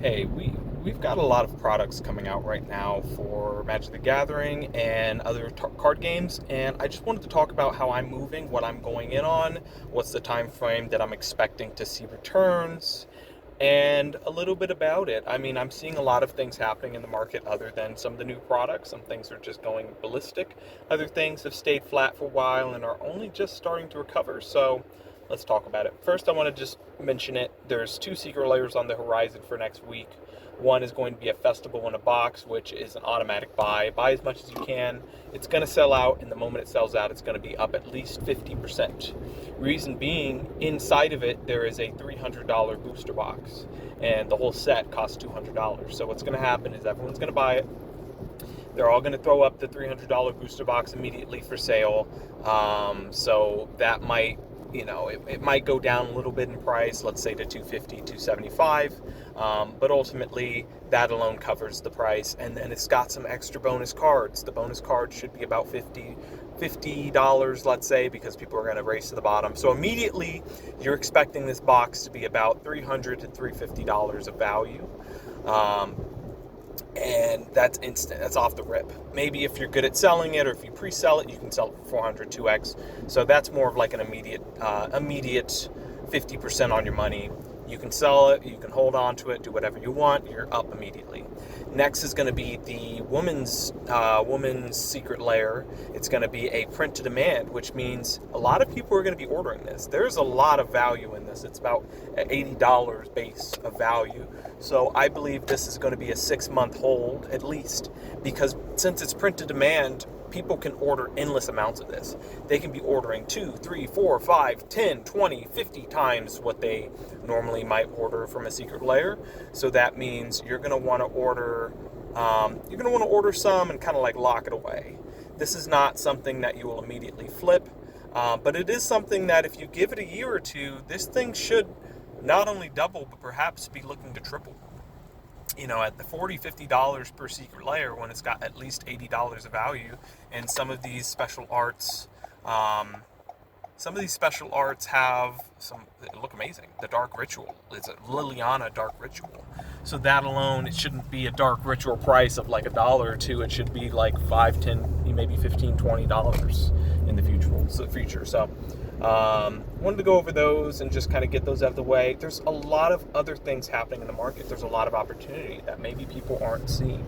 Hey, we've got a lot of products coming out right now for Magic the Gathering and other card games, and I just wanted to talk about how I'm moving, what I'm going in on, what's the time frame that I'm expecting to see returns, and a little bit about it. I mean, I'm seeing a lot of things happening in the market other than some of the new products. Some things are just going ballistic. Other things have stayed flat for a while and are only just starting to recover. So let's talk about it. First, I want to just mention it. There's two secret layers on the horizon for next week. One is going to be a festival in a box, which is an automatic buy. Buy as much as you can. It's going to sell out, and the moment it sells out, it's going to be up at least 50%. Reason being, inside of it, there is a $300 booster box, and the whole set costs $200. So what's going to happen is everyone's going to buy it. They're all going to throw up the $300 booster box immediately for sale. So that might, it might go down a little bit in price, let's say to 250, 275. But ultimately, that alone covers the price. And then it's got some extra bonus cards. The bonus cards should be about $50, let's say, because people are going to race to the bottom. So immediately, you're expecting this box to be about $300 to $350 of value. And that's instant. That's off the rip. Maybe if you're good at selling it, or if you pre-sell it, you can sell it for 400 2x. So that's more of like an immediate 50% on your money. You can sell it, you can hold on to it, do whatever you want. You're up immediately. Next is going to be the woman's secret layer. It's going to be a print to demand, which means a lot of people are going to be ordering this. There's a lot of value in this. It's about $80 base of value. So I believe this is going to be a 6-month hold at least, because since it's print to demand, people can order endless amounts of this. They can be ordering 2, 3, 4, 5, 10, 20, 50 times what they normally might order from a secret layer. So that means you're going to want to order some and kind of like lock it away. This is not something that you will immediately flip, but it is something that if you give it a year or two, this thing should not only double, but perhaps be looking to triple. At the $40, $50 per secret layer, when it's got at least $80 of value. And some of these special arts have they look amazing. The Dark Ritual, it's a Liliana Dark Ritual. So that alone, it shouldn't be a Dark Ritual price of like $1 or $2. It should be like $5, $10, maybe $15, $20 in the future. So wanted to go over those and just kind of get those out of the way. There's a lot of other things happening in the market. There's a lot of opportunity that maybe people aren't seeing.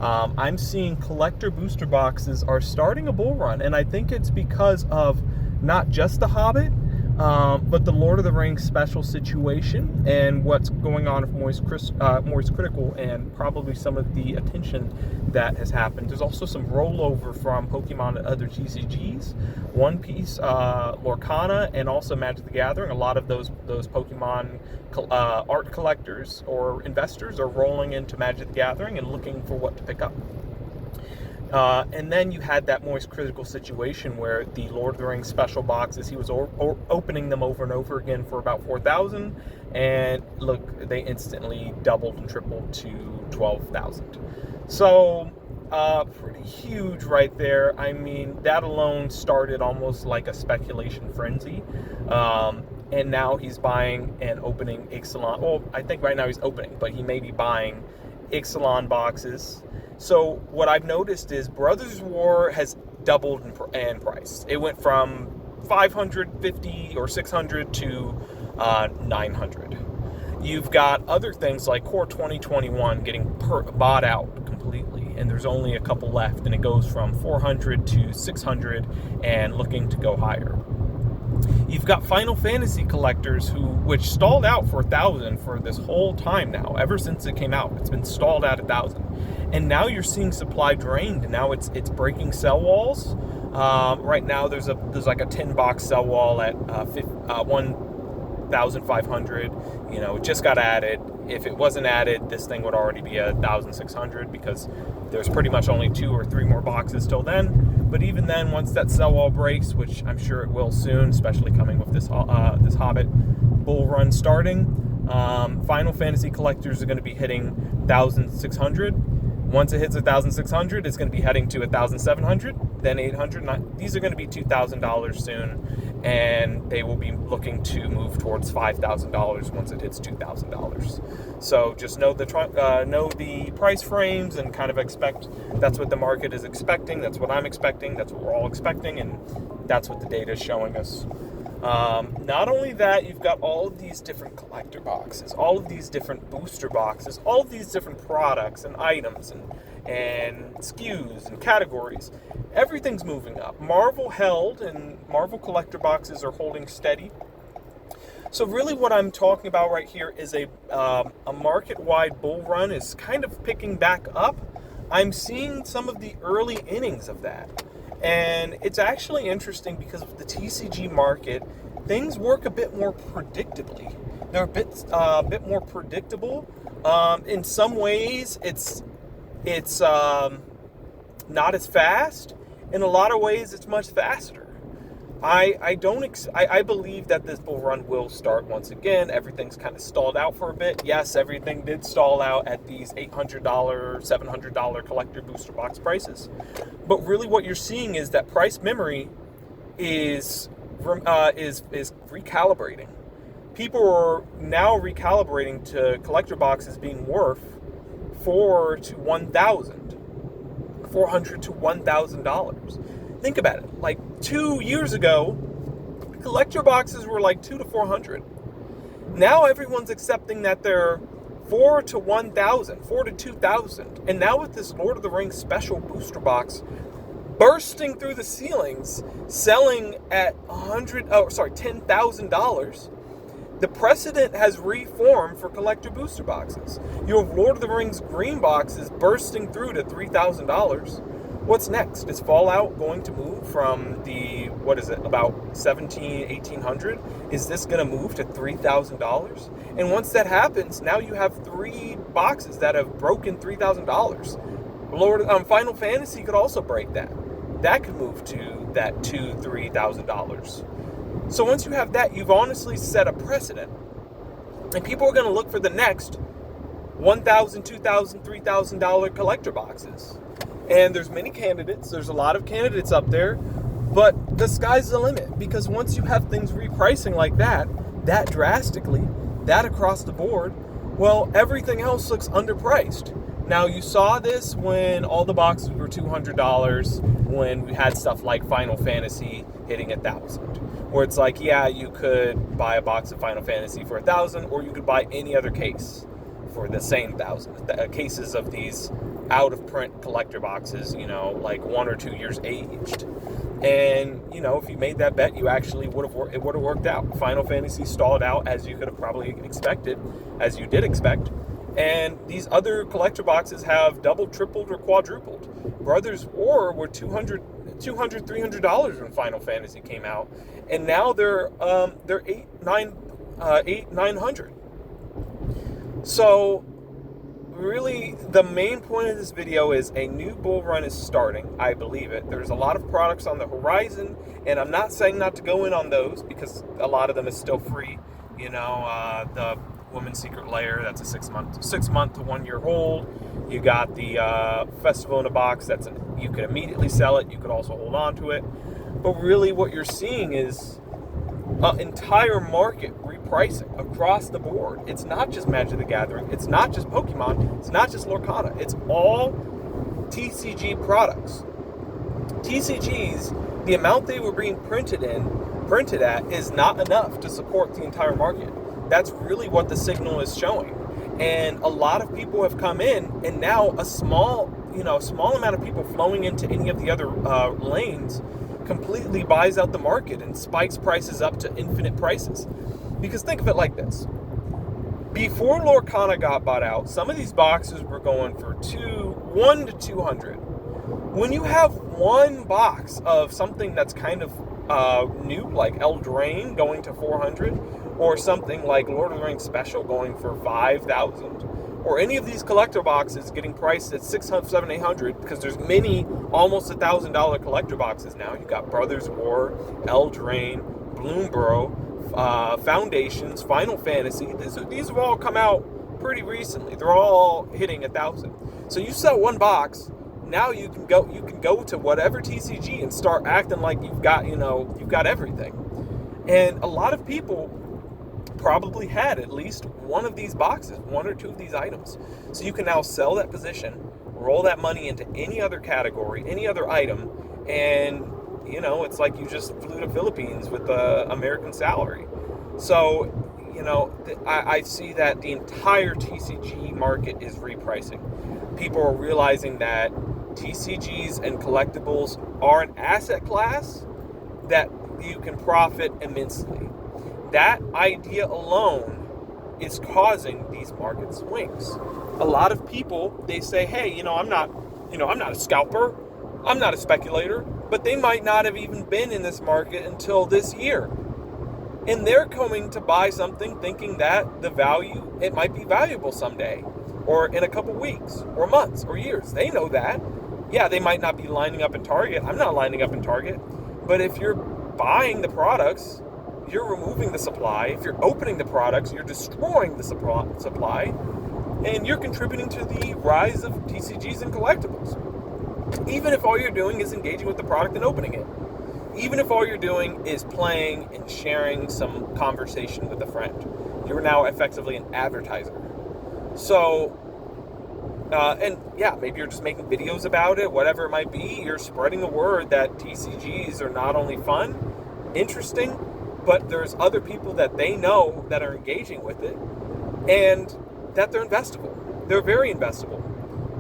I'm seeing collector booster boxes are starting a bull run, and I think it's because of not just The Hobbit, but the Lord of the Rings special situation and what's going on with Moist Critical, and probably some of the attention that has happened. There's also some rollover from Pokemon and other TCGs, One Piece, Lorcana, and also Magic the Gathering. A lot of those Pokemon art collectors or investors are rolling into Magic the Gathering and looking for what to pick up. And then you had that Moist Critical situation where the Lord of the Rings special boxes, he was opening them over and over again for about 4,000, and look, they instantly doubled and tripled to 12,000. So pretty huge right there. I mean, that alone started almost like a speculation frenzy. And now he's buying and opening Ixalan. Well, I think right now he's opening, but he may be buying Ixalan boxes. So what I've noticed is Brothers War has doubled in price. It went from 550 or 600 to 900. You've got other things like Core 2021 getting bought out completely, and there's only a couple left, and it goes from 400 to 600 and looking to go higher. You've got Final Fantasy collectors which stalled out for 1,000 for this whole time now. Ever since it came out, it's been stalled at 1,000, and now you're seeing supply drained. Now it's breaking sell walls. Right now there's like a 10-box sell wall at 1,500. It just got added. If it wasn't added, this thing would already be 1,600, because there's pretty much only 2 or 3 more boxes till then. But even then, once that sell wall breaks, which I'm sure it will soon, especially coming with this Hobbit bull run starting, Final Fantasy collectors are going to be hitting 1,600. Once it hits 1,600, it's going to be heading to 1,700. then $800. These are going to be $2,000 soon, and they will be looking to move towards $5,000 once it hits $2,000. So just know the price frames and kind of expect that's what the market is expecting. That's what I'm expecting. That's what we're all expecting, and that's what the data is showing us. Not only that, you've got all of these different collector boxes, all of these different booster boxes, all of these different products and items and SKUs and categories. Everything's moving up. Marvel held, and Marvel collector boxes are holding steady. So really what I'm talking about right here is a market-wide bull run is kind of picking back up. I'm seeing some of the early innings of that. And it's actually interesting because of the TCG market, things work a bit more predictably. They're a bit more predictable. In some ways, it's not as fast. In a lot of ways, it's much faster. I believe that this bull run will start once again. Everything's kind of stalled out for a bit. Yes, everything did stall out at these $800, $700 collector booster box prices. But really what you're seeing is that price memory is recalibrating. People are now recalibrating to collector boxes being worth $400 to $1,000. Think about it. Like 2 years ago, collector boxes were like $200 to $400. Now everyone's accepting that they're $400 to $1,000, $400 to $2,000. And now with this Lord of the Rings special booster box bursting through the ceilings, selling at $10,000, the precedent has reformed for collector booster boxes. You have Lord of the Rings green boxes bursting through to $3,000. What's next? Is Fallout going to move from about $1,1800? Is this going to move to $3,000? And once that happens, now you have 3 boxes that have broken $3,000. Final Fantasy could also break that. That could move to that $2,000, $3,000. So once you have that, you've honestly set a precedent. And people are going to look for the next $1,000, $2,000, $3,000 collector boxes. And there's many candidates. There's a lot of candidates up there. But the sky's the limit. Because once you have things repricing like that drastically, that across the board, well, everything else looks underpriced. Now, you saw this when all the boxes were $200, when we had stuff like Final Fantasy hitting $1,000. Where it's like, yeah, you could buy a box of Final Fantasy for $1,000, or you could buy any other case for the same $1,000. Cases of these out-of-print collector boxes, like 1 or 2 years aged. And, if you made that bet, it would have worked out. Final Fantasy stalled out, as you could have probably expected, as you did expect. And these other collector boxes have doubled, tripled, or quadrupled. Brothers War were $200, $300 when Final Fantasy came out, and now they're $900. So really, the main point of this video is a new bull run is starting. I believe it. There's a lot of products on the horizon, and I'm not saying not to go in on those because a lot of them is still free. The Woman's Secret Lair, that's a 6 month to 1 year hold. You got the Festival in a Box, you could immediately sell it. You could also hold on to it. But really what you're seeing is an entire market repricing across the board. It's not just Magic the Gathering. It's not just Pokemon. It's not just Lorcana. It's all TCG products. TCGs, the amount they were being printed at is not enough to support the entire market. That's really what the signal is showing. And a lot of people have come in, and now a small amount of people flowing into any of the other lanes completely buys out the market and spikes prices up to infinite prices. Because think of it like this. Before Lorcana got bought out, some of these boxes were going for $1 to $200. When you have one box of something that's kind of new, like Eldraine going to $400, or something like Lord of the Rings Special going for $5,000, or any of these collector boxes getting priced at $600, $700, $800, because there's many almost $1,000 collector boxes now. You got Brothers War, Eldraine, Bloomborough, Foundations, Final Fantasy. These have all come out pretty recently. They're all hitting $1,000. So you sell one box, now you can go to whatever TCG and start acting like you've got everything. And a lot of people probably had at least one of these boxes, one or two of these items. So you can now sell that position, roll that money into any other category, any other item, and it's like you just flew to Philippines with an American salary. So, I see that the entire TCG market is repricing. People are realizing that TCGs and collectibles are an asset class that you can profit immensely. That idea alone is causing these market swings. A lot of people, they say, hey, I'm not a scalper, I'm not a speculator, but they might not have even been in this market until this year. And they're coming to buy something thinking that it might be valuable someday, or in a couple weeks, or months, or years. They know that. Yeah, they might not be lining up in Target. I'm not lining up in Target. But if you're buying the products, you're removing the supply. If you're opening the products, you're destroying the supply. And you're contributing to the rise of TCGs and collectibles. Even if all you're doing is engaging with the product and opening it. Even if all you're doing is playing and sharing some conversation with a friend. You're now effectively an advertiser. So, maybe you're just making videos about it, whatever it might be. You're spreading the word that TCGs are not only fun, interesting, but there's other people that they know that are engaging with it, and that they're investable. They're very investable.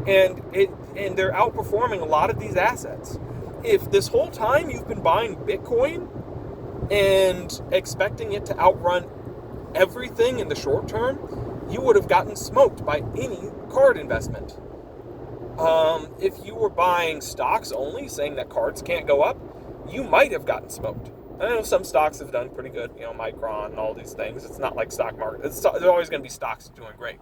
And they're outperforming a lot of these assets. If this whole time you've been buying Bitcoin and expecting it to outrun everything in the short term, you would have gotten smoked by any card investment. If you were buying stocks only, saying that cards can't go up, you might have gotten smoked. I know some stocks have done pretty good, Micron and all these things. It's not like stock market. There's always going to be stocks doing great.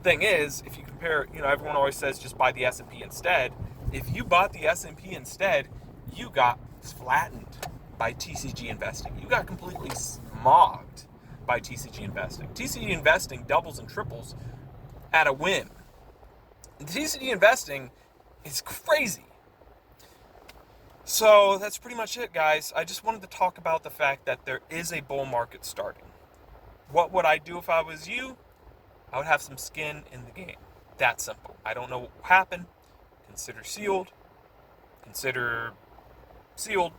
Thing is, if you compare, everyone always says just buy the S&P instead. If you bought the S&P instead, you got flattened by TCG investing. You got completely smogged by TCG investing. TCG investing doubles and triples at a whim. TCG investing is crazy. So that's pretty much it, guys. I just wanted to talk about the fact that there is a bull market starting. What would I do if I was you? I would have some skin in the game. That simple. I don't know what will happen. Consider sealed. Consider sealed.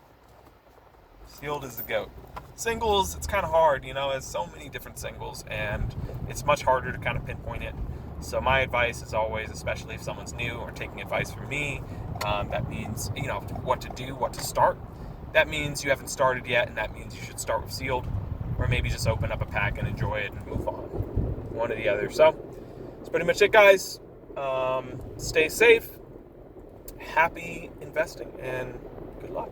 Sealed is the GOAT. Singles, it's kind of hard, there's so many different singles, and it's much harder to kind of pinpoint it. So my advice is always, especially if someone's new or taking advice from me, that means, what to do, what to start. That means you haven't started yet, and that means you should start with sealed, or maybe just open up a pack and enjoy it and move on. One or the other. So that's pretty much it, guys. Stay safe. Happy investing, and good luck.